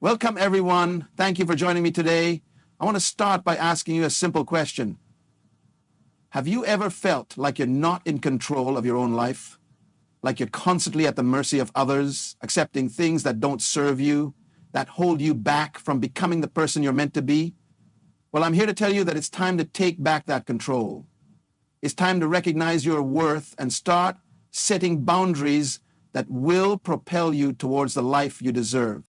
Welcome, everyone. Thank you for joining me today. I want to start by asking you a simple question. Have you ever felt like you're not in control of your own life? Like you're constantly at the mercy of others, accepting things that don't serve you, that hold you back from becoming the person you're meant to be? Well, I'm here to tell you that it's time to take back that control. It's time to recognize your worth and start setting boundaries that will propel you towards the life you deserve.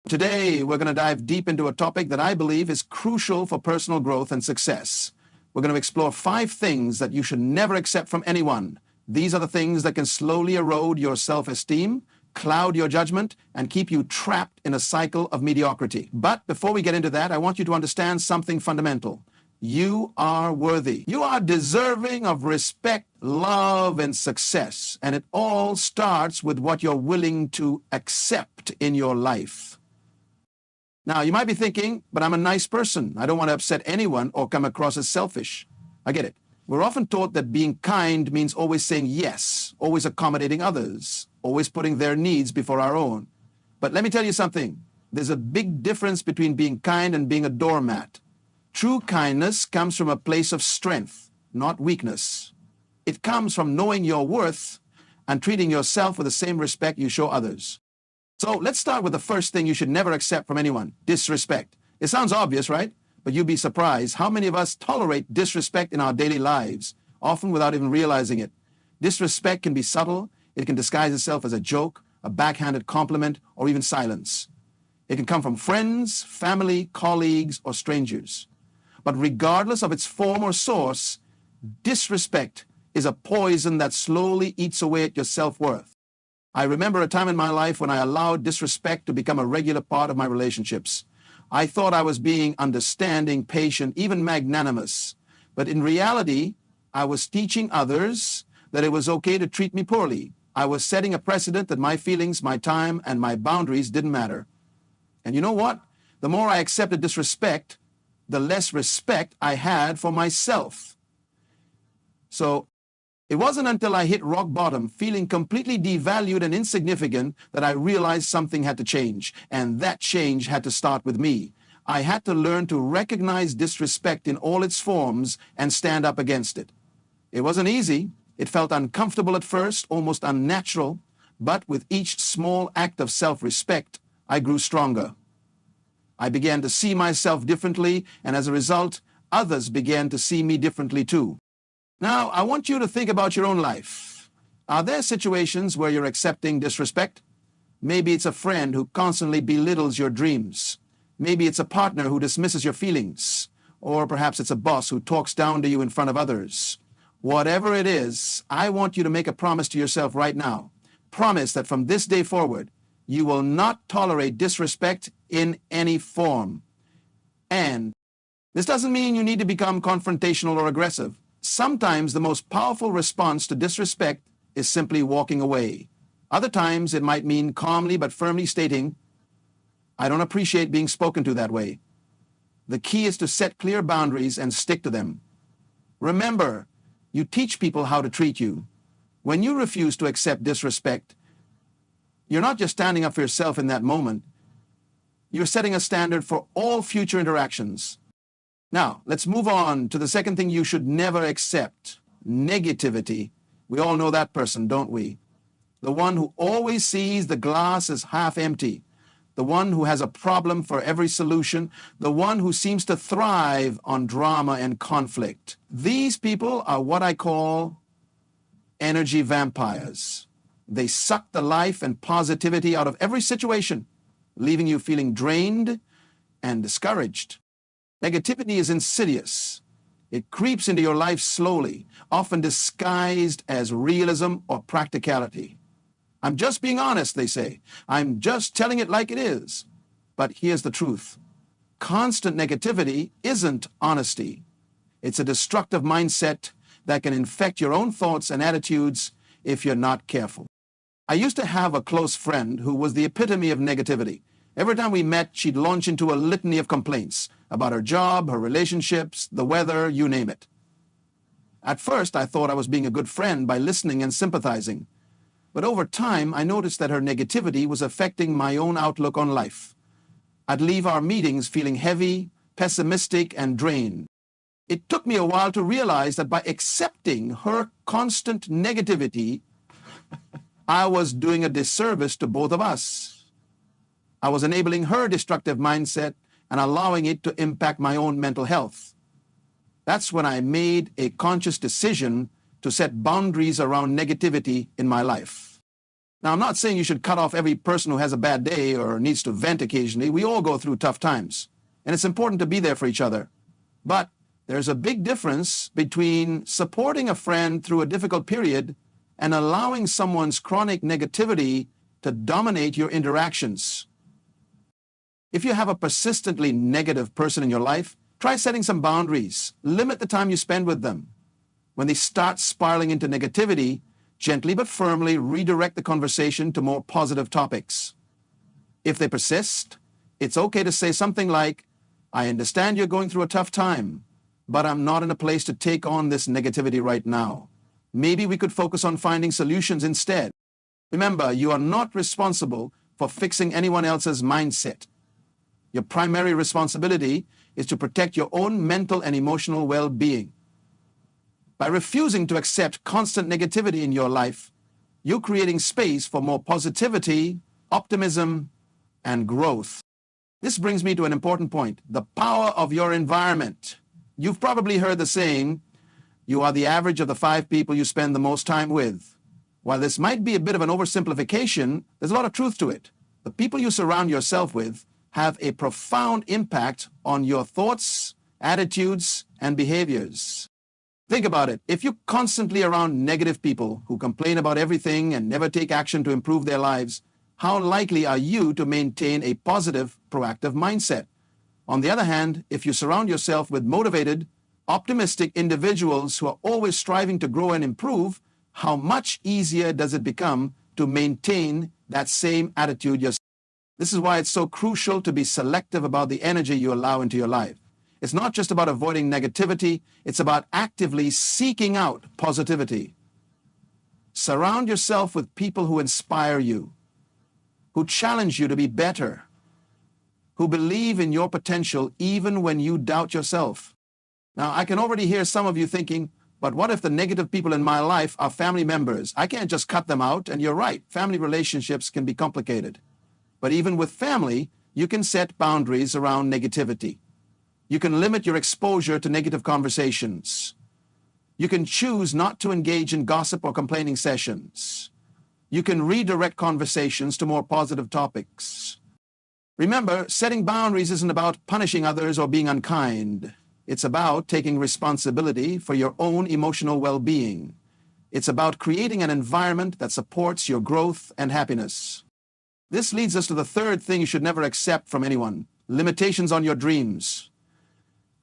Today, we're going to dive deep into a topic that I believe is crucial for personal growth and success. We're going to explore 5 things that you should never accept from anyone. These are the things that can slowly erode your self-esteem, cloud your judgment, and keep you trapped in a cycle of mediocrity. But before we get into that, I want you to understand something fundamental. You are worthy. You are deserving of respect, love, and success. And it all starts with what you're willing to accept in your life. Now, you might be thinking, but I'm a nice person. I don't want to upset anyone or come across as selfish. I get it. We're often taught that being kind means always saying yes, always accommodating others, always putting their needs before our own. But let me tell you something. There's a big difference between being kind and being a doormat. True kindness comes from a place of strength, not weakness. It comes from knowing your worth and treating yourself with the same respect you show others. So let's start with the first thing you should never accept from anyone: disrespect. It sounds obvious, right? But you'd be surprised how many of us tolerate disrespect in our daily lives, often without even realizing it. Disrespect can be subtle. It can disguise itself as a joke, a backhanded compliment, or even silence. It can come from friends, family, colleagues, or strangers. But regardless of its form or source, disrespect is a poison that slowly eats away at your self-worth. I remember a time in my life when I allowed disrespect to become a regular part of my relationships. I thought I was being understanding, patient, even magnanimous. But in reality, I was teaching others that it was okay to treat me poorly. I was setting a precedent that my feelings, my time, and my boundaries didn't matter. And you know what? The more I accepted disrespect, the less respect I had for myself. So it wasn't until I hit rock bottom, feeling completely devalued and insignificant, that I realized something had to change. And that change had to start with me. I had to learn to recognize disrespect in all its forms and stand up against it. It wasn't easy. It felt uncomfortable at first, almost unnatural. But with each small act of self-respect, I grew stronger. I began to see myself differently, and as a result, others began to see me differently too. Now, I want you to think about your own life. Are there situations where you're accepting disrespect? Maybe it's a friend who constantly belittles your dreams. Maybe it's a partner who dismisses your feelings. Or perhaps it's a boss who talks down to you in front of others. Whatever it is, I want you to make a promise to yourself right now. Promise that from this day forward, you will not tolerate disrespect in any form. And this doesn't mean you need to become confrontational or aggressive. Sometimes the most powerful response to disrespect is simply walking away. Other times it might mean calmly but firmly stating, "I don't appreciate being spoken to that way." The key is to set clear boundaries and stick to them. Remember, you teach people how to treat you. When you refuse to accept disrespect, you're not just standing up for yourself in that moment. You're setting a standard for all future interactions. Now, let's move on to the second thing you should never accept: negativity. We all know that person, don't we? The one who always sees the glass as half empty. The one who has a problem for every solution. The one who seems to thrive on drama and conflict. These people are what I call energy vampires. They suck the life and positivity out of every situation, leaving you feeling drained and discouraged. Negativity is insidious. It creeps into your life slowly, often disguised as realism or practicality. "I'm just being honest," they say. "I'm just telling it like it is." But here's the truth. Constant negativity isn't honesty. It's a destructive mindset that can infect your own thoughts and attitudes if you're not careful. I used to have a close friend who was the epitome of negativity. Every time we met, she'd launch into a litany of complaints about her job, her relationships, the weather, you name it. At first, I thought I was being a good friend by listening and sympathizing. But over time, I noticed that her negativity was affecting my own outlook on life. I'd leave our meetings feeling heavy, pessimistic, and drained. It took me a while to realize that by accepting her constant negativity, I was doing a disservice to both of us. I was enabling her destructive mindset and allowing it to impact my own mental health. That's when I made a conscious decision to set boundaries around negativity in my life. Now, I'm not saying you should cut off every person who has a bad day or needs to vent occasionally. We all go through tough times, and it's important to be there for each other. But there's a big difference between supporting a friend through a difficult period and allowing someone's chronic negativity to dominate your interactions. If you have a persistently negative person in your life, try setting some boundaries. Limit the time you spend with them. When they start spiraling into negativity, gently but firmly redirect the conversation to more positive topics. If they persist, it's okay to say something like, "I understand you're going through a tough time, but I'm not in a place to take on this negativity right now. Maybe we could focus on finding solutions instead." Remember, you are not responsible for fixing anyone else's mindset. Your primary responsibility is to protect your own mental and emotional well-being. By refusing to accept constant negativity in your life, you're creating space for more positivity, optimism, and growth. This brings me to an important point: the power of your environment. You've probably heard the saying, "You are the average of the 5 people you spend the most time with." While this might be a bit of an oversimplification, there's a lot of truth to it. The people you surround yourself with have a profound impact on your thoughts, attitudes, and behaviors. Think about it. If you're constantly around negative people who complain about everything and never take action to improve their lives, how likely are you to maintain a positive, proactive mindset? On the other hand, if you surround yourself with motivated, optimistic individuals who are always striving to grow and improve, how much easier does it become to maintain that same attitude yourself? This is why it's so crucial to be selective about the energy you allow into your life. It's not just about avoiding negativity, it's about actively seeking out positivity. Surround yourself with people who inspire you, who challenge you to be better, who believe in your potential even when you doubt yourself. Now, I can already hear some of you thinking, but what if the negative people in my life are family members? I can't just cut them out, and you're right, family relationships can be complicated. But even with family, you can set boundaries around negativity. You can limit your exposure to negative conversations. You can choose not to engage in gossip or complaining sessions. You can redirect conversations to more positive topics. Remember, setting boundaries isn't about punishing others or being unkind. It's about taking responsibility for your own emotional well-being. It's about creating an environment that supports your growth and happiness. This leads us to the third thing you should never accept from anyone: limitations on your dreams.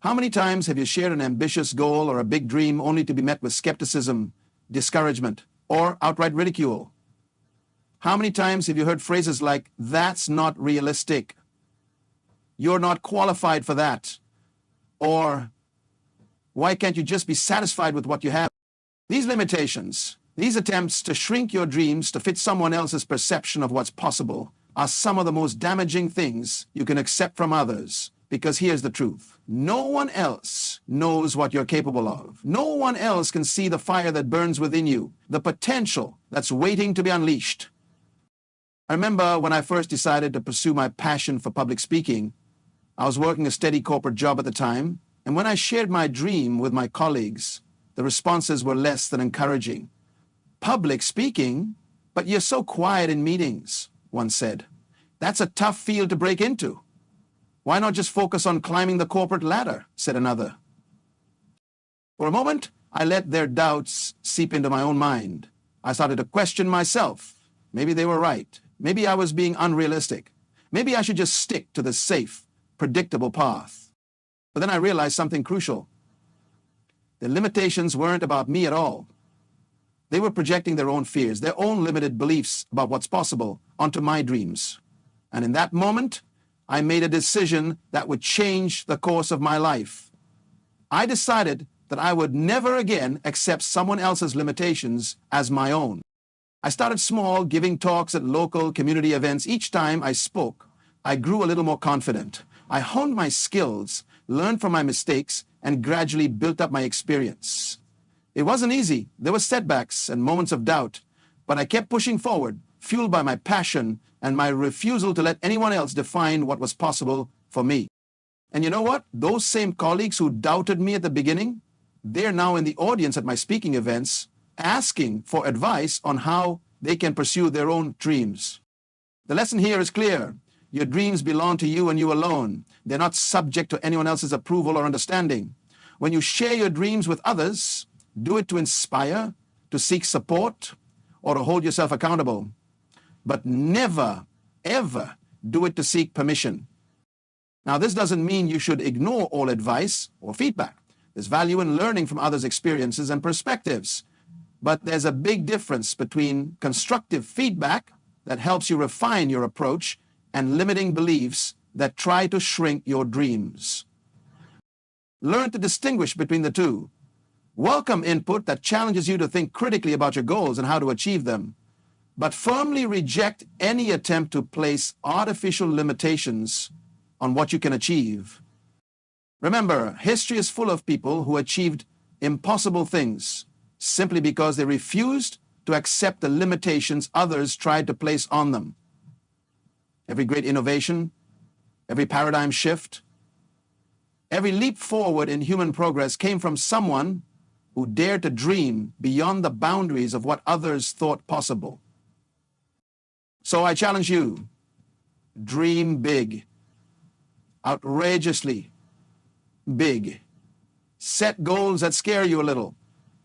How many times have you shared an ambitious goal or a big dream only to be met with skepticism, discouragement, or outright ridicule? How many times have you heard phrases like, "That's not realistic," "You're not qualified for that," or "Why can't you just be satisfied with what you have?" These limitations, these attempts to shrink your dreams to fit someone else's perception of what's possible, are some of the most damaging things you can accept from others. Because here's the truth: no one else knows what you're capable of. No one else can see the fire that burns within you, the potential that's waiting to be unleashed. I remember when I first decided to pursue my passion for public speaking. I was working a steady corporate job at the time, and when I shared my dream with my colleagues, the responses were less than encouraging. "Public speaking? But you're so quiet in meetings," one said. "That's a tough field to break into." "Why not just focus on climbing the corporate ladder?" said another. For a moment, I let their doubts seep into my own mind. I started to question myself. Maybe they were right. Maybe I was being unrealistic. Maybe I should just stick to the safe, predictable path. But then I realized something crucial. The limitations weren't about me at all. They were projecting their own fears, their own limited beliefs about what's possible onto my dreams. And in that moment, I made a decision that would change the course of my life. I decided that I would never again accept someone else's limitations as my own. I started small, giving talks at local community events. Each time I spoke, I grew a little more confident. I honed my skills, learned from my mistakes, and gradually built up my experience. It wasn't easy. There were setbacks and moments of doubt, but I kept pushing forward, fueled by my passion and my refusal to let anyone else define what was possible for me. And you know what? Those same colleagues who doubted me at the beginning, they're now in the audience at my speaking events asking for advice on how they can pursue their own dreams. The lesson here is clear. Your dreams belong to you and you alone. They're not subject to anyone else's approval or understanding. When you share your dreams with others, do it to inspire, to seek support, or to hold yourself accountable. But never, ever do it to seek permission. Now, this doesn't mean you should ignore all advice or feedback. There's value in learning from others' experiences and perspectives. But there's a big difference between constructive feedback that helps you refine your approach and limiting beliefs that try to shrink your dreams. Learn to distinguish between the two. Welcome input that challenges you to think critically about your goals and how to achieve them, but firmly reject any attempt to place artificial limitations on what you can achieve. Remember, history is full of people who achieved impossible things simply because they refused to accept the limitations others tried to place on them. Every great innovation, every paradigm shift, every leap forward in human progress came from someone who dared to dream beyond the boundaries of what others thought possible. So I challenge you, dream big, outrageously big. Set goals that scare you a little.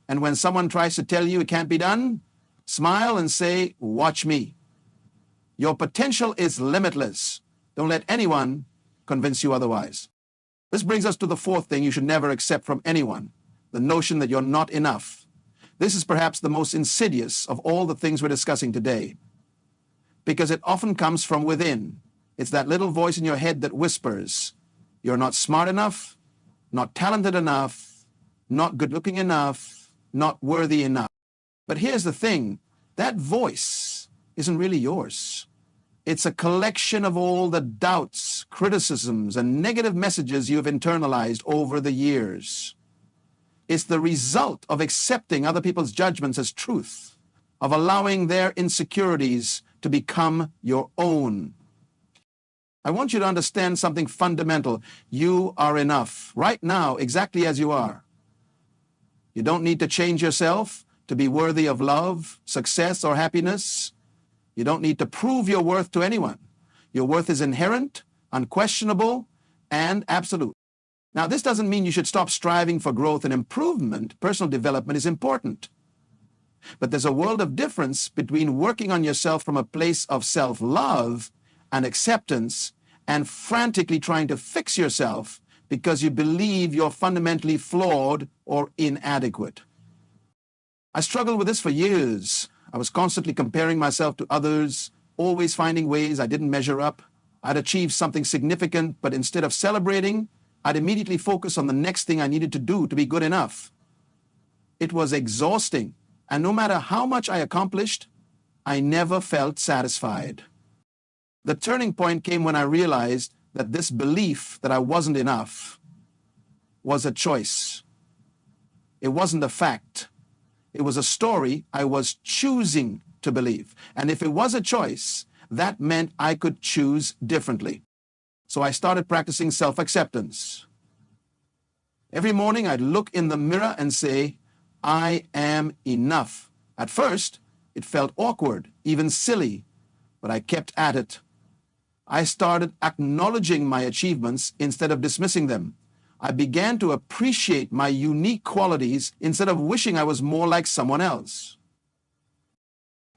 And when someone tries to tell you it can't be done, smile and say, watch me. Your potential is limitless. Don't let anyone convince you otherwise. This brings us to the fourth thing you should never accept from anyone, the notion that you're not enough. This is perhaps the most insidious of all the things we're discussing today, because it often comes from within. It's that little voice in your head that whispers, you're not smart enough, not talented enough, not good-looking enough, not worthy enough. But here's the thing, that voice isn't really yours. It's a collection of all the doubts, criticisms, and negative messages you've internalized over the years. It's the result of accepting other people's judgments as truth, of allowing their insecurities to become your own. I want you to understand something fundamental. You are enough, right now, exactly as you are. You don't need to change yourself to be worthy of love, success, or happiness. You don't need to prove your worth to anyone. Your worth is inherent, unquestionable, and absolute. Now, this doesn't mean you should stop striving for growth and improvement. Personal development is important. But there's a world of difference between working on yourself from a place of self-love and acceptance and frantically trying to fix yourself because you believe you're fundamentally flawed or inadequate. I struggled with this for years. I was constantly comparing myself to others, always finding ways I didn't measure up. I'd achieved something significant, but instead of celebrating, I'd immediately focus on the next thing I needed to do to be good enough. It was exhausting, and no matter how much I accomplished, I never felt satisfied. The turning point came when I realized that this belief that I wasn't enough was a choice. It wasn't a fact. It was a story I was choosing to believe. And if it was a choice, that meant I could choose differently. So I started practicing self-acceptance. Every morning I'd look in the mirror and say, I am enough. At first, it felt awkward, even silly, but I kept at it. I started acknowledging my achievements instead of dismissing them. I began to appreciate my unique qualities instead of wishing I was more like someone else.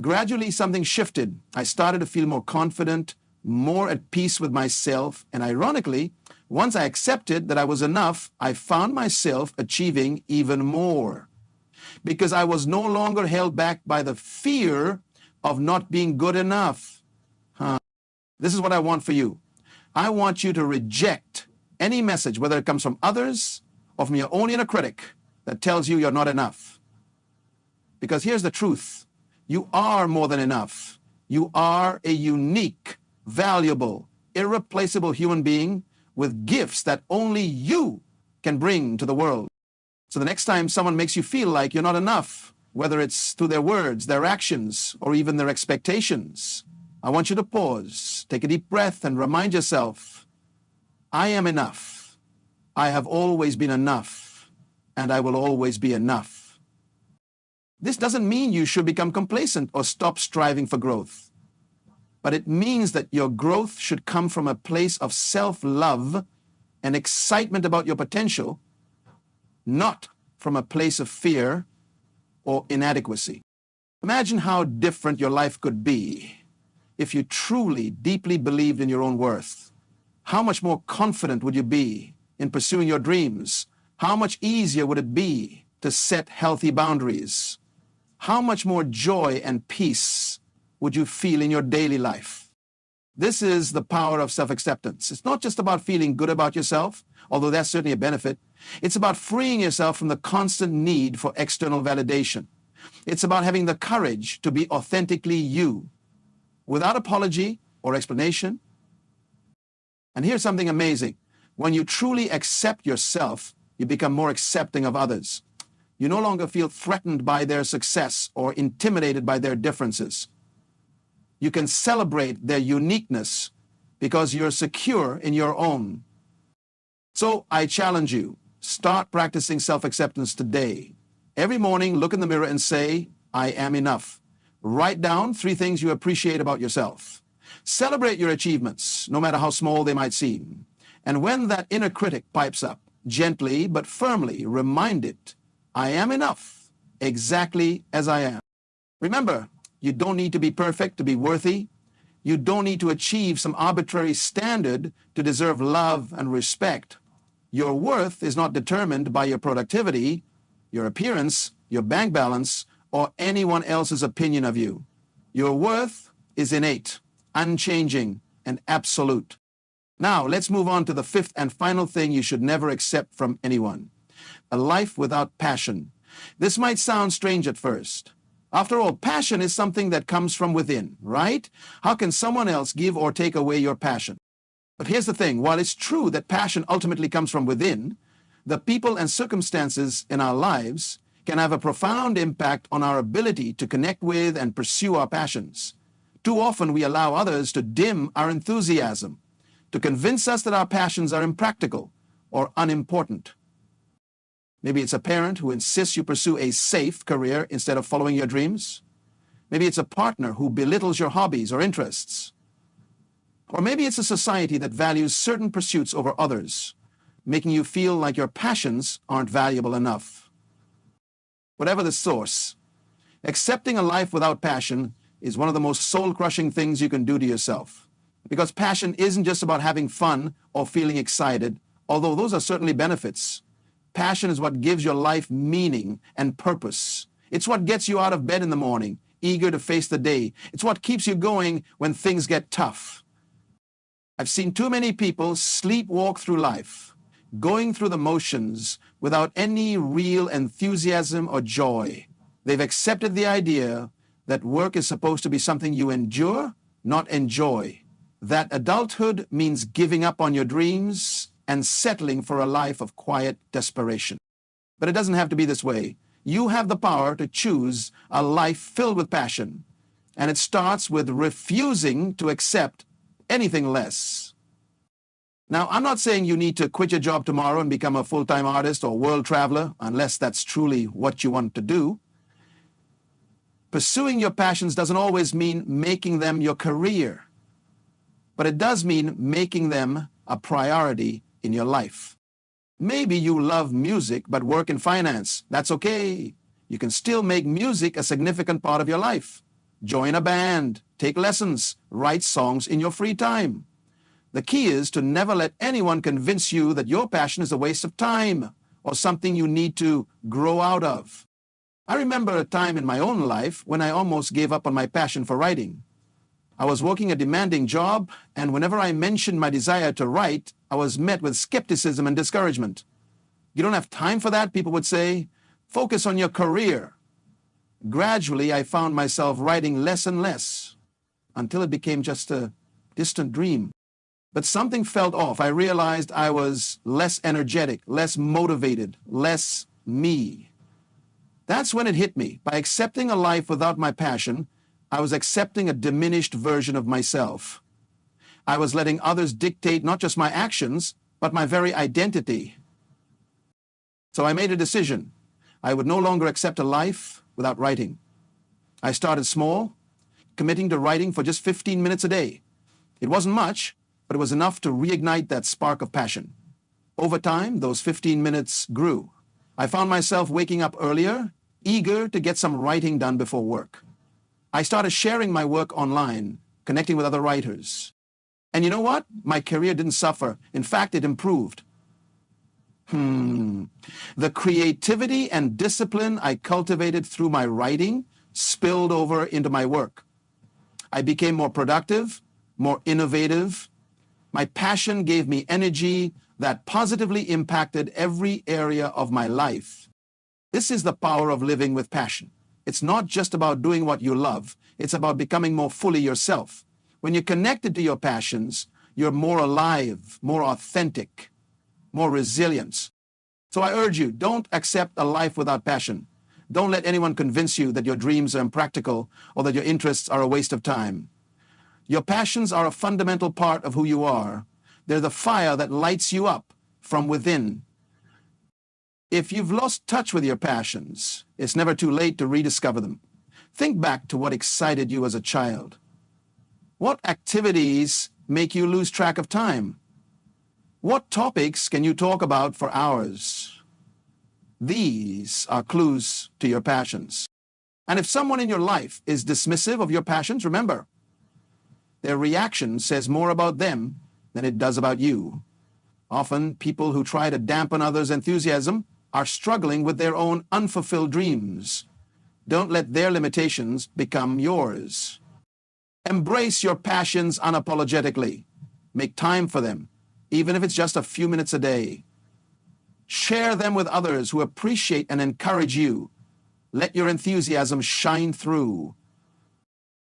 Gradually, something shifted. I started to feel more confident, more at peace with myself, and ironically, once I accepted that I was enough, I found myself achieving even more, because I was no longer held back by the fear of not being good enough. This is what I want for you. I want you to reject any message, whether it comes from others or from your own inner critic, that tells you you're not enough. Because here's the truth. You are more than enough. You are a unique, valuable, irreplaceable human being with gifts that only you can bring to the world. So the next time someone makes you feel like you're not enough, whether it's through their words, their actions, or even their expectations, I want you to pause, take a deep breath, and remind yourself, I am enough. I have always been enough, and I will always be enough. This doesn't mean you should become complacent or stop striving for growth, but it means that your growth should come from a place of self-love and excitement about your potential, not from a place of fear or inadequacy. Imagine how different your life could be if you truly, deeply believed in your own worth. How much more confident would you be in pursuing your dreams? How much easier would it be to set healthy boundaries? How much more joy and peace would you feel in your daily life? This is the power of self-acceptance. It's not just about feeling good about yourself, although that's certainly a benefit. It's about freeing yourself from the constant need for external validation. It's about having the courage to be authentically you, without apology or explanation. And here's something amazing. When you truly accept yourself, you become more accepting of others. You no longer feel threatened by their success or intimidated by their differences. You can celebrate their uniqueness because you're secure in your own. So I challenge you, start practicing self-acceptance today. Every morning, look in the mirror and say, I am enough. Write down 3 things you appreciate about yourself. Celebrate your achievements, no matter how small they might seem. And when that inner critic pipes up, gently but firmly remind it, I am enough, exactly as I am. Remember, you don't need to be perfect to be worthy. You don't need to achieve some arbitrary standard to deserve love and respect. Your worth is not determined by your productivity, your appearance, your bank balance, or anyone else's opinion of you. Your worth is innate, unchanging, and absolute. Now, let's move on to the 5th and final thing you should never accept from anyone: a life without passion. This might sound strange at first. After all, passion is something that comes from within, right? How can someone else give or take away your passion? But here's the thing. While it's true that passion ultimately comes from within, the people and circumstances in our lives can have a profound impact on our ability to connect with and pursue our passions. Too often we allow others to dim our enthusiasm, to convince us that our passions are impractical or unimportant. Maybe it's a parent who insists you pursue a safe career instead of following your dreams. Maybe it's a partner who belittles your hobbies or interests. Or maybe it's a society that values certain pursuits over others, making you feel like your passions aren't valuable enough. Whatever the source, accepting a life without passion is one of the most soul-crushing things you can do to yourself. Because passion isn't just about having fun or feeling excited, although those are certainly benefits. Passion is what gives your life meaning and purpose. It's what gets you out of bed in the morning, eager to face the day. It's what keeps you going when things get tough. I've seen too many people sleepwalk through life, going through the motions without any real enthusiasm or joy. They've accepted the idea that work is supposed to be something you endure, not enjoy. That adulthood means giving up on your dreams and settling for a life of quiet desperation. But it doesn't have to be this way. You have the power to choose a life filled with passion, and it starts with refusing to accept anything less. Now, I'm not saying you need to quit your job tomorrow and become a full-time artist or world traveler, unless that's truly what you want to do. Pursuing your passions doesn't always mean making them your career, but it does mean making them a priority in your life. Maybe you love music but work in finance. That's okay. You can still make music a significant part of your life. Join a band, take lessons, write songs in your free time. The key is to never let anyone convince you that your passion is a waste of time or something you need to grow out of. I remember a time in my own life when I almost gave up on my passion for writing. I was working a demanding job, and whenever I mentioned my desire to write, I was met with skepticism and discouragement. You don't have time for that, people would say. Focus on your career. Gradually, I found myself writing less and less until it became just a distant dream. But something felt off. I realized I was less energetic, less motivated, less me. That's when it hit me. By accepting a life without my passion, I was accepting a diminished version of myself. I was letting others dictate not just my actions, but my very identity. So I made a decision. I would no longer accept a life without writing. I started small, committing to writing for just 15 minutes a day. It wasn't much, but it was enough to reignite that spark of passion. Over time, those 15 minutes grew. I found myself waking up earlier, eager to get some writing done before work. I started sharing my work online, connecting with other writers. And you know what? My career didn't suffer. In fact, it improved. The creativity and discipline I cultivated through my writing spilled over into my work. I became more productive, more innovative. My passion gave me energy that positively impacted every area of my life. This is the power of living with passion. It's not just about doing what you love. It's about becoming more fully yourself. When you're connected to your passions, you're more alive, more authentic, more resilient. So I urge you, don't accept a life without passion. Don't let anyone convince you that your dreams are impractical or that your interests are a waste of time. Your passions are a fundamental part of who you are. They're the fire that lights you up from within. If you've lost touch with your passions, it's never too late to rediscover them. Think back to what excited you as a child. What activities make you lose track of time? What topics can you talk about for hours? These are clues to your passions. And if someone in your life is dismissive of your passions, remember, their reaction says more about them than it does about you. Often, people who try to dampen others' enthusiasm are struggling with their own unfulfilled dreams. Don't let their limitations become yours. Embrace your passions unapologetically. Make time for them, even if it's just a few minutes a day. Share them with others who appreciate and encourage you. Let your enthusiasm shine through.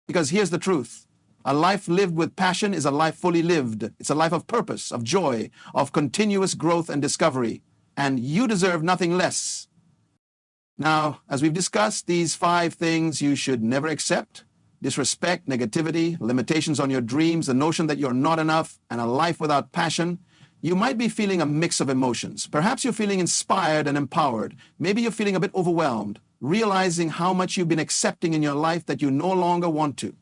Because here's the truth. A life lived with passion is a life fully lived. It's a life of purpose, of joy, of continuous growth and discovery. And you deserve nothing less. Now, as we've discussed, these 5 things you should never accept: disrespect, negativity, limitations on your dreams, the notion that you're not enough, and a life without passion. You might be feeling a mix of emotions. Perhaps you're feeling inspired and empowered. Maybe you're feeling a bit overwhelmed, realizing how much you've been accepting in your life that you no longer want to.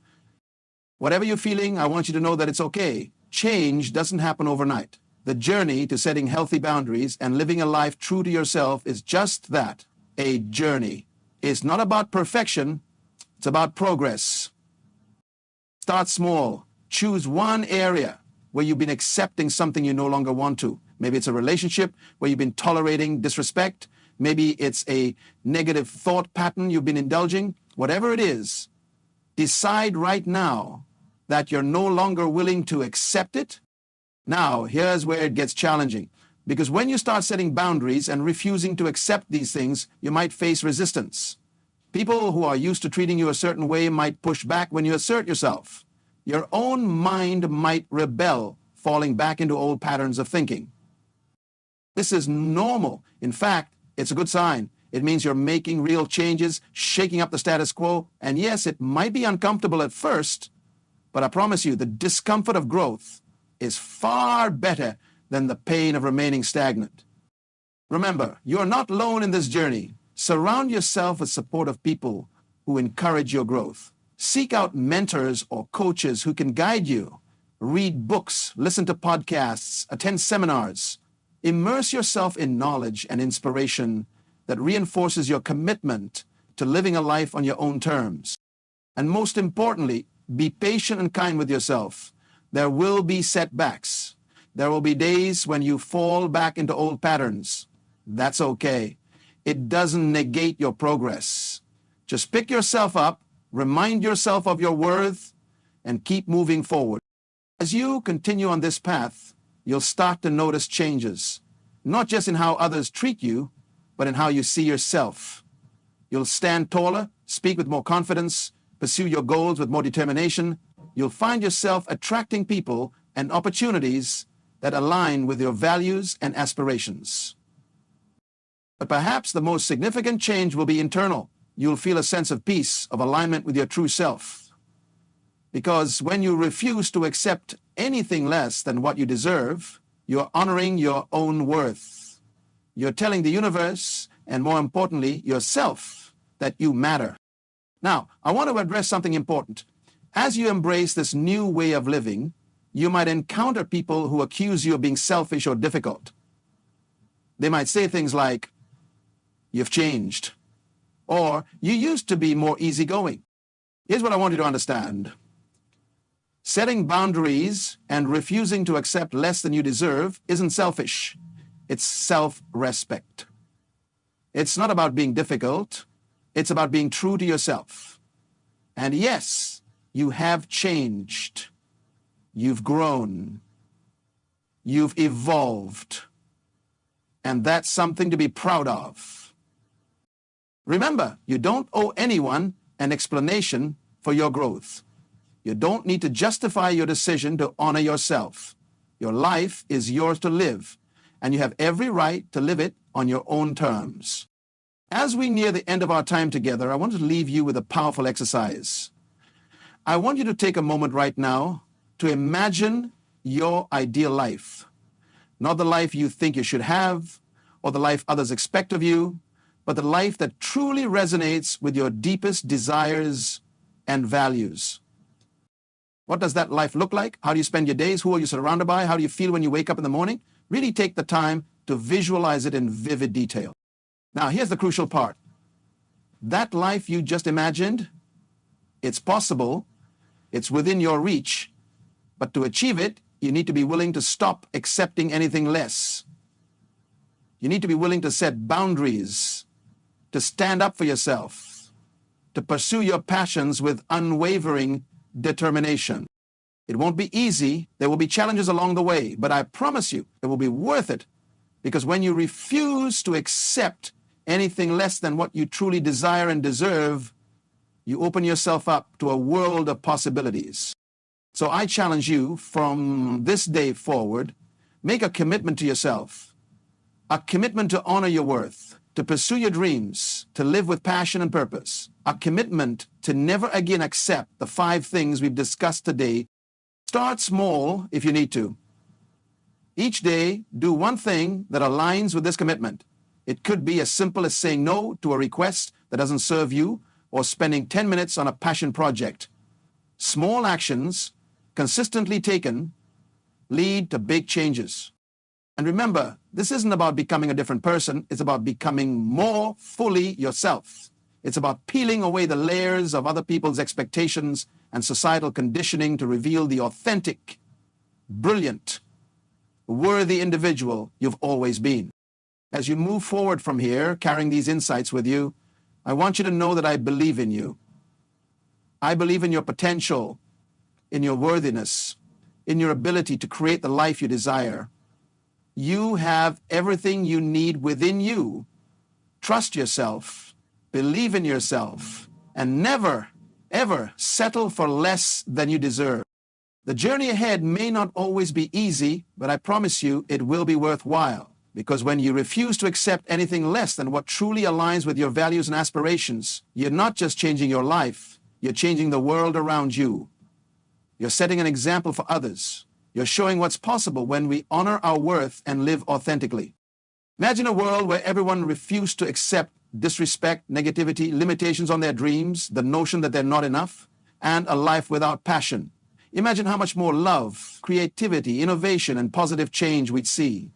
Whatever you're feeling, I want you to know that it's okay. Change doesn't happen overnight. The journey to setting healthy boundaries and living a life true to yourself is just that, a journey. It's not about perfection, it's about progress. Start small. Choose one area where you've been accepting something you no longer want to. Maybe it's a relationship where you've been tolerating disrespect. Maybe it's a negative thought pattern you've been indulging. Whatever it is, decide right now that you're no longer willing to accept it. Now, here's where it gets challenging. Because when you start setting boundaries and refusing to accept these things, you might face resistance. People who are used to treating you a certain way might push back when you assert yourself. Your own mind might rebel, falling back into old patterns of thinking. This is normal. In fact, it's a good sign. It means you're making real changes, shaking up the status quo. And yes, it might be uncomfortable at first, but I promise you, the discomfort of growth is far better than the pain of remaining stagnant. Remember, you're not alone in this journey. Surround yourself with supportive people who encourage your growth. Seek out mentors or coaches who can guide you. Read books, listen to podcasts, attend seminars. Immerse yourself in knowledge and inspiration that reinforces your commitment to living a life on your own terms. And most importantly, be patient and kind with yourself. There will be setbacks. There will be days when you fall back into old patterns. That's okay. It doesn't negate your progress. Just pick yourself up, remind yourself of your worth, and keep moving forward. As you continue on this path, you'll start to notice changes, not just in how others treat you, but in how you see yourself. You'll stand taller, speak with more confidence, pursue your goals with more determination. You'll find yourself attracting people and opportunities that align with your values and aspirations. But perhaps the most significant change will be internal. You'll feel a sense of peace, of alignment with your true self. Because when you refuse to accept anything less than what you deserve, you're honoring your own worth. You're telling the universe, and more importantly, yourself, that you matter. Now, I want to address something important. As you embrace this new way of living, you might encounter people who accuse you of being selfish or difficult. They might say things like, "You've changed," or "You used to be more easygoing." Here's what I want you to understand. Setting boundaries and refusing to accept less than you deserve isn't selfish. It's self-respect. It's not about being difficult. It's about being true to yourself. And yes, you have changed. You've grown. You've evolved. And that's something to be proud of. Remember, you don't owe anyone an explanation for your growth. You don't need to justify your decision to honor yourself. Your life is yours to live, and you have every right to live it on your own terms. As we near the end of our time together, I want to leave you with a powerful exercise. I want you to take a moment right now to imagine your ideal life. Not the life you think you should have, or the life others expect of you, but the life that truly resonates with your deepest desires and values. What does that life look like? How do you spend your days? Who are you surrounded by? How do you feel when you wake up in the morning? Really take the time to visualize it in vivid detail. Now, here's the crucial part. That life you just imagined, it's possible, it's within your reach, but to achieve it, you need to be willing to stop accepting anything less. You need to be willing to set boundaries, to stand up for yourself, to pursue your passions with unwavering determination. It won't be easy. There will be challenges along the way, but I promise you it will be worth it, because when you refuse to accept anything less than what you truly desire and deserve, you open yourself up to a world of possibilities. So I challenge you from this day forward, make a commitment to yourself, a commitment to honor your worth, to pursue your dreams, to live with passion and purpose, a commitment to never again accept the 5 things we've discussed today. Start small if you need to. Each day, do one thing that aligns with this commitment. It could be as simple as saying no to a request that doesn't serve you, or spending 10 minutes on a passion project. Small actions, consistently taken, lead to big changes. And remember, this isn't about becoming a different person. It's about becoming more fully yourself. It's about peeling away the layers of other people's expectations and societal conditioning to reveal the authentic, brilliant, worthy individual you've always been. As you move forward from here, carrying these insights with you, I want you to know that I believe in you. I believe in your potential, in your worthiness, in your ability to create the life you desire. You have everything you need within you. Trust yourself, believe in yourself, and never, ever settle for less than you deserve. The journey ahead may not always be easy, but I promise you it will be worthwhile. Because when you refuse to accept anything less than what truly aligns with your values and aspirations, you're not just changing your life, you're changing the world around you. You're setting an example for others. You're showing what's possible when we honor our worth and live authentically. Imagine a world where everyone refused to accept disrespect, negativity, limitations on their dreams, the notion that they're not enough, and a life without passion. Imagine how much more love, creativity, innovation, and positive change we'd see.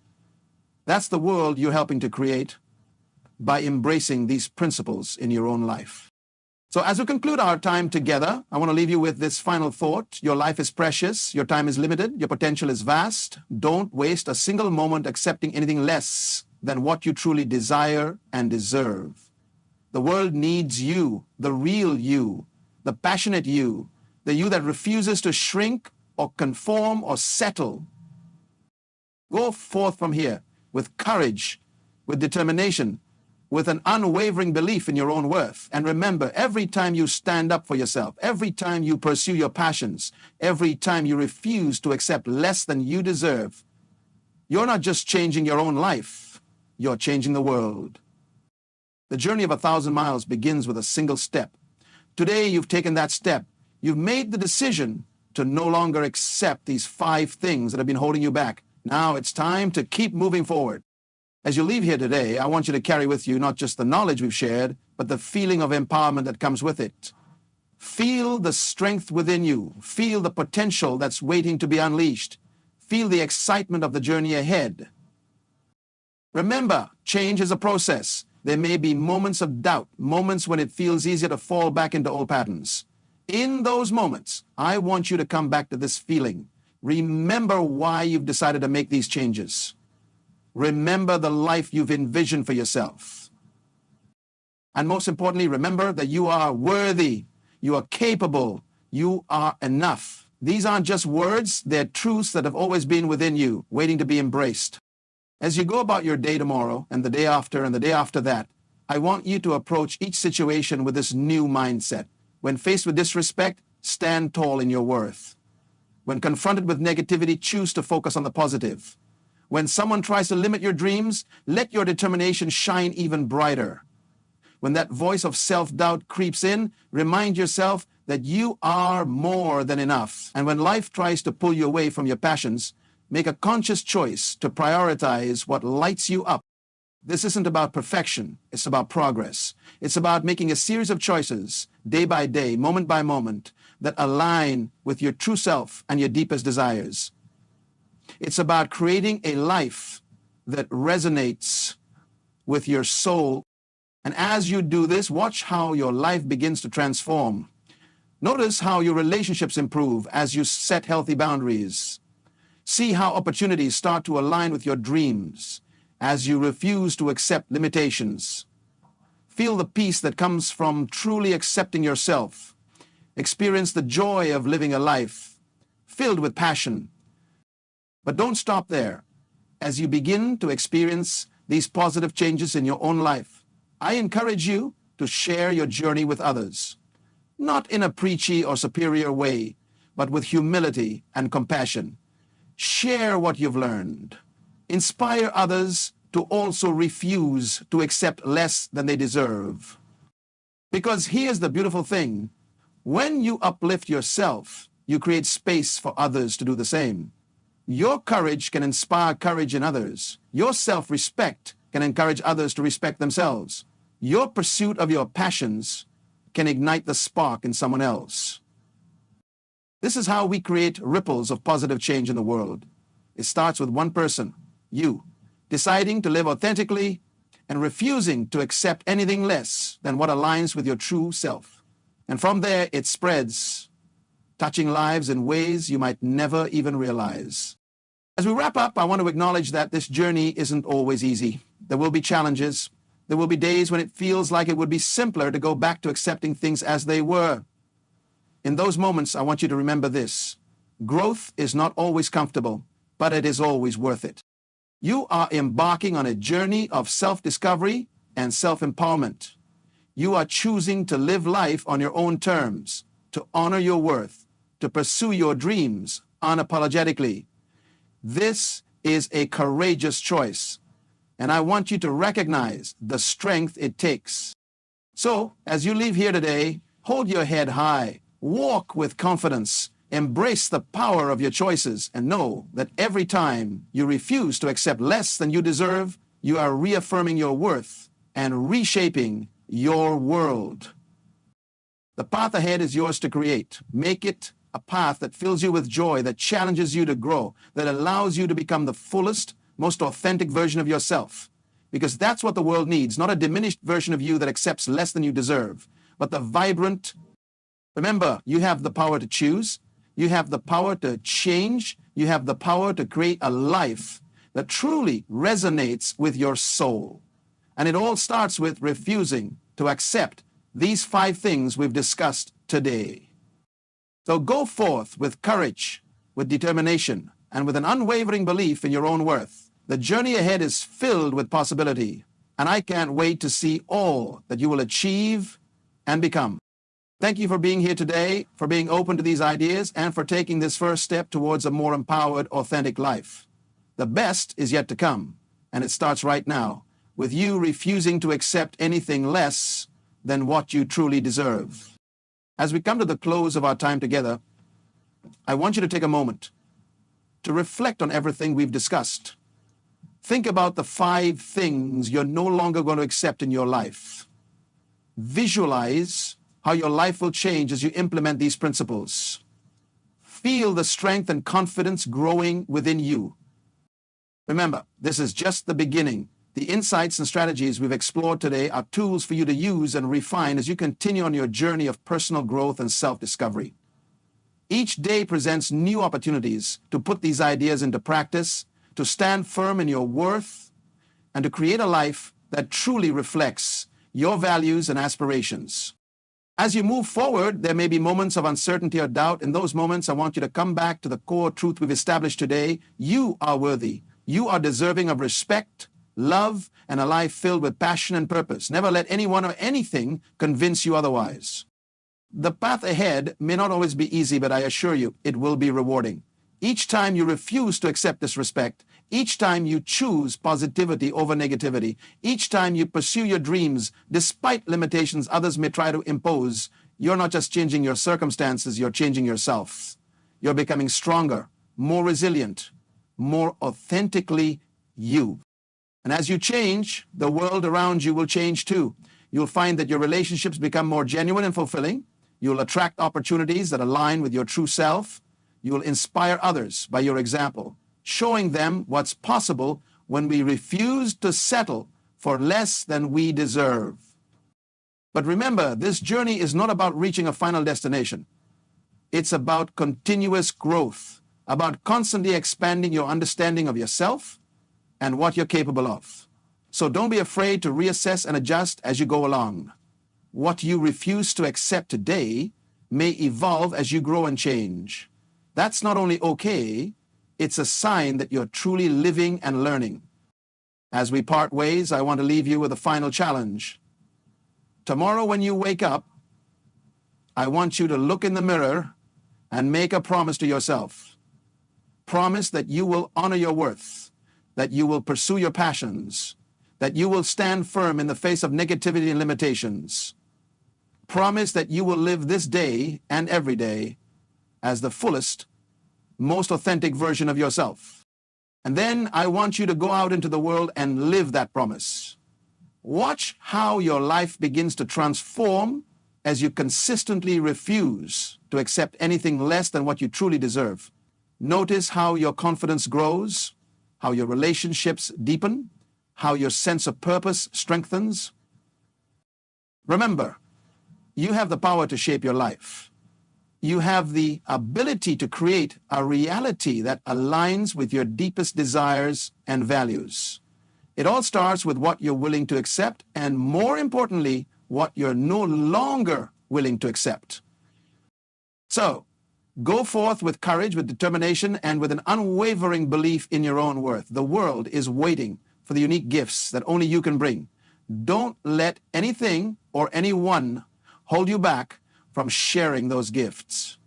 That's the world you're helping to create by embracing these principles in your own life. So as we conclude our time together, I want to leave you with this final thought. Your life is precious. Your time is limited. Your potential is vast. Don't waste a single moment accepting anything less than what you truly desire and deserve. The world needs you, the real you, the passionate you, the you that refuses to shrink or conform or settle. Go forth from here with courage, with determination, with an unwavering belief in your own worth. And remember, every time you stand up for yourself, every time you pursue your passions, every time you refuse to accept less than you deserve, you're not just changing your own life, you're changing the world. The journey of 1,000 miles begins with a single step. Today, you've taken that step. You've made the decision to no longer accept these 5 things that have been holding you back. Now it's time to keep moving forward. As you leave here today, I want you to carry with you not just the knowledge we've shared, but the feeling of empowerment that comes with it. Feel the strength within you. Feel the potential that's waiting to be unleashed. Feel the excitement of the journey ahead. Remember, change is a process. There may be moments of doubt, moments when it feels easier to fall back into old patterns. In those moments, I want you to come back to this feeling. Remember why you've decided to make these changes. Remember the life you've envisioned for yourself. And most importantly, remember that you are worthy, you are capable, you are enough. These aren't just words, they're truths that have always been within you, waiting to be embraced. As you go about your day tomorrow, and the day after, and the day after that, I want you to approach each situation with this new mindset. When faced with disrespect, stand tall in your worth. When confronted with negativity, choose to focus on the positive. When someone tries to limit your dreams, let your determination shine even brighter. When that voice of self-doubt creeps in, remind yourself that you are more than enough. And when life tries to pull you away from your passions, make a conscious choice to prioritize what lights you up. This isn't about perfection, it's about progress. It's about making a series of choices, day by day, moment by moment, that align with your true self and your deepest desires. It's about creating a life that resonates with your soul. And as you do this, watch how your life begins to transform. Notice how your relationships improve as you set healthy boundaries. See how opportunities start to align with your dreams as you refuse to accept limitations. Feel the peace that comes from truly accepting yourself. Experience the joy of living a life filled with passion. But don't stop there. As you begin to experience these positive changes in your own life, I encourage you to share your journey with others. Not in a preachy or superior way, but with humility and compassion. Share what you've learned. Inspire others to also refuse to accept less than they deserve. Because here's the beautiful thing. When you uplift yourself, you create space for others to do the same. Your courage can inspire courage in others. Your self-respect can encourage others to respect themselves. Your pursuit of your passions can ignite the spark in someone else. This is how we create ripples of positive change in the world. It starts with one person, you, deciding to live authentically and refusing to accept anything less than what aligns with your true self. And from there, it spreads, touching lives in ways you might never even realize. As we wrap up, I want to acknowledge that this journey isn't always easy. There will be challenges. There will be days when it feels like it would be simpler to go back to accepting things as they were. In those moments, I want you to remember this. Growth is not always comfortable, but it is always worth it. You are embarking on a journey of self-discovery and self-empowerment. You are choosing to live life on your own terms, to honor your worth, to pursue your dreams unapologetically. This is a courageous choice, and I want you to recognize the strength it takes. So, as you leave here today, hold your head high, walk with confidence, embrace the power of your choices, and know that every time you refuse to accept less than you deserve, you are reaffirming your worth and reshaping your world. The path ahead is yours to create. Make it a path that fills you with joy, that challenges you to grow, that allows you to become the fullest, most authentic version of yourself. Because that's what the world needs, not a diminished version of you that accepts less than you deserve, but the vibrant. Remember, you have the power to choose. You have the power to change. You have the power to create a life that truly resonates with your soul. And it all starts with refusing to accept these 5 things we've discussed today. So go forth with courage, with determination, and with an unwavering belief in your own worth. The journey ahead is filled with possibility. and I can't wait to see all that you will achieve and become. Thank you for being here today, for being open to these ideas, and for taking this first step towards a more empowered, authentic life. The best is yet to come, and it starts right now, with you refusing to accept anything less than what you truly deserve. As we come to the close of our time together, I want you to take a moment to reflect on everything we've discussed. Think about the 5 things you're no longer going to accept in your life. Visualize how your life will change as you implement these principles. Feel the strength and confidence growing within you. Remember, this is just the beginning. The insights and strategies we've explored today are tools for you to use and refine as you continue on your journey of personal growth and self-discovery. Each day presents new opportunities to put these ideas into practice, to stand firm in your worth, and to create a life that truly reflects your values and aspirations. As you move forward, there may be moments of uncertainty or doubt. In those moments, I want you to come back to the core truth we've established today. You are worthy. You are deserving of respect, love, and a life filled with passion and purpose. Never let anyone or anything convince you otherwise. The path ahead may not always be easy, but I assure you, it will be rewarding. Each time you refuse to accept disrespect, each time you choose positivity over negativity, each time you pursue your dreams despite limitations others may try to impose, you're not just changing your circumstances, you're changing yourself. You're becoming stronger, more resilient, more authentically you. And as you change, the world around you will change too. You'll find that your relationships become more genuine and fulfilling. You'll attract opportunities that align with your true self. You will inspire others by your example, showing them what's possible when we refuse to settle for less than we deserve. But remember, this journey is not about reaching a final destination. It's about continuous growth, about constantly expanding your understanding of yourself and what you're capable of. So don't be afraid to reassess and adjust as you go along. What you refuse to accept today may evolve as you grow and change. That's not only okay, it's a sign that you're truly living and learning. As we part ways, I want to leave you with a final challenge. Tomorrow when you wake up, I want you to look in the mirror and make a promise to yourself. Promise that you will honor your worth, that you will pursue your passions, that you will stand firm in the face of negativity and limitations. Promise that you will live this day and every day as the fullest, most authentic version of yourself. And then I want you to go out into the world and live that promise. Watch how your life begins to transform as you consistently refuse to accept anything less than what you truly deserve. Notice how your confidence grows, how your relationships deepen, how your sense of purpose strengthens. Remember, you have the power to shape your life. You have the ability to create a reality that aligns with your deepest desires and values. It all starts with what you're willing to accept, and more importantly, what you're no longer willing to accept. So, go forth with courage, with determination, and with an unwavering belief in your own worth. The world is waiting for the unique gifts that only you can bring. Don't let anything or anyone hold you back from sharing those gifts.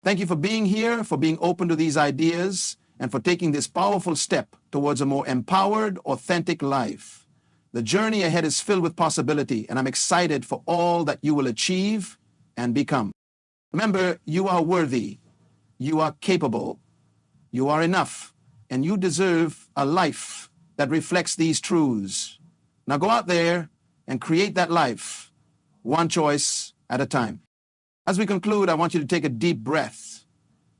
Thank you for being here, for being open to these ideas, and for taking this powerful step towards a more empowered, authentic life. The journey ahead is filled with possibility, and I'm excited for all that you will achieve and become. Remember, you are worthy, you are capable, you are enough, and you deserve a life that reflects these truths. Now go out there and create that life, one choice at a time. As we conclude, I want you to take a deep breath.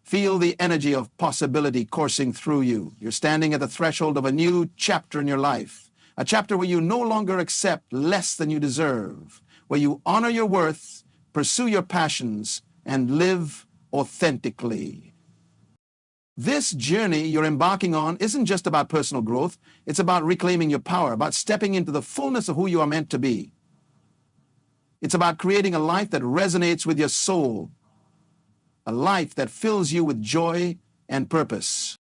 Feel the energy of possibility coursing through you. You're standing at the threshold of a new chapter in your life, a chapter where you no longer accept less than you deserve, where you honor your worth, pursue your passions, and live authentically. This journey you're embarking on isn't just about personal growth. It's about reclaiming your power, about stepping into the fullness of who you are meant to be. It's about creating a life that resonates with your soul, a life that fills you with joy and purpose.